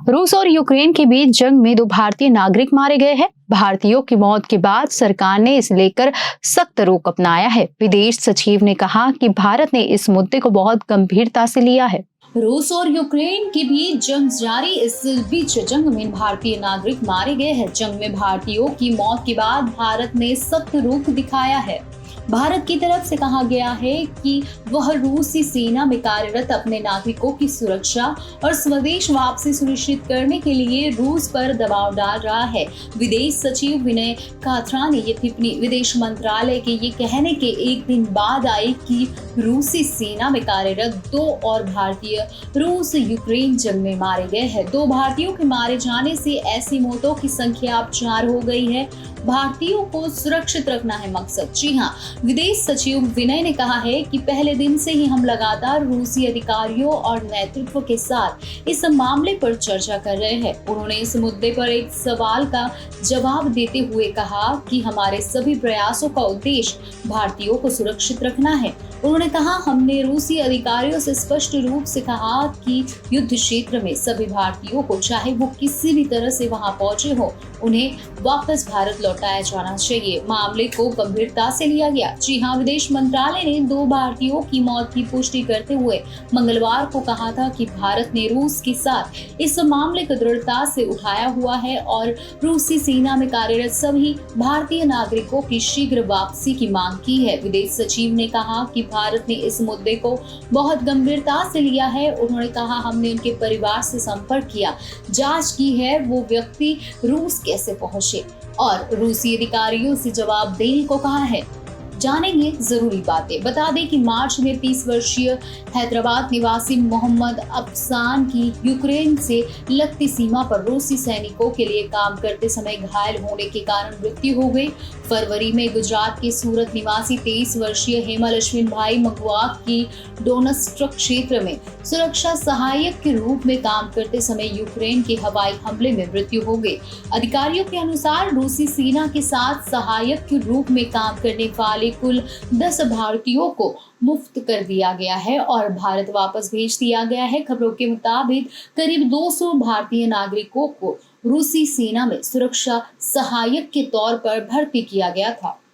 रूस और यूक्रेन के बीच जंग में 2 भारतीय नागरिक मारे गए हैं। भारतीयों की मौत के बाद सरकार ने इसे लेकर सख्त रुख अपनाया है। विदेश सचिव ने कहा कि भारत ने इस मुद्दे को बहुत गंभीरता से लिया है। रूस और यूक्रेन के बीच जंग जारी। इस बीच जंग में भारतीय नागरिक मारे गए हैं। जंग में भारतीयों की मौत के बाद भारत ने सख्त रुख दिखाया है। भारत की तरफ से कहा गया है कि वह रूसी सेना में कार्यरत अपने नागरिकों की सुरक्षा और स्वदेश वापसी सुनिश्चित करने के लिए रूस पर दबाव डाल रहा है। विदेश सचिव विनय क्वात्रा ने ये टिप्पणी विदेश मंत्रालय के ये कहने के एक दिन बाद आई कि रूसी सेना में कार्यरत 2 और भारतीय रूस यूक्रेन जंग में मारे गए हैं। 2 भारतीयों के मारे जाने से ऐसी मौतों की संख्या अब 4 हो गई है। भारतीयों को सुरक्षित रखना है मकसद। जी हाँ, विदेश सचिव विनय ने कहा है कि पहले दिन से ही हम लगातार रूसी अधिकारियों और नेतृत्व के साथ इस मामले पर चर्चा कर रहे हैं। उन्होंने इस मुद्दे पर एक सवाल का जवाब देते हुए कहा कि हमारे सभी प्रयासों का उद्देश्य भारतीयों को सुरक्षित रखना है। उन्होंने कहा, हमने रूसी अधिकारियों से स्पष्ट रूप से कहा कि युद्ध क्षेत्र में सभी भारतीयों को, चाहे वो किसी भी तरह से वहां पहुंचे हो, उन्हें वापस भारत लौटाया जाना चाहिए। मामले को गंभीरता से लिया गया। जी हाँ, विदेश मंत्रालय ने 2 भारतीयों की मौत की पुष्टि करते हुए मंगलवार को कहा था कि भारत ने रूस के साथ इस मामले को दृढ़ता से उठाया हुआ है और रूसी सेना में कार्यरत सभी भारतीय नागरिकों की शीघ्र वापसी की मांग की है। विदेश सचिव ने कहा कि भारत ने इस मुद्दे को बहुत गंभीरता से लिया है। उन्होंने कहा, हमने उनके परिवार से संपर्क किया, जांच की है वो व्यक्ति रूस कैसे पहुंचे और रूसी अधिकारियों से जवाब देने को कहा है। जानेंगे जरूरी बातें। बता दें कि मार्च में 30 वर्षीय हैदराबाद निवासी मोहम्मद अफसान की यूक्रेन से लगती सीमा पर रूसी सैनिकों के लिए काम करते समय घायल होने के कारण मृत्यु हो गई। फरवरी में गुजरात के सूरत निवासी 23 वर्षीय हेमल अश्विन भाई मगुआक की डोनेत्स्क क्षेत्र में सुरक्षा सहायक के रूप में काम करते समय यूक्रेन के हवाई हमले में मृत्यु हो गई। अधिकारियों के अनुसार रूसी सेना के साथ सहायक के रूप में काम करने वाले कुल 10 भारतीयों को मुक्त कर दिया गया है और भारत वापस भेज दिया गया है। खबरों के मुताबिक करीब 200 भारतीय नागरिकों को रूसी सेना में सुरक्षा सहायक के तौर पर भर्ती किया गया था।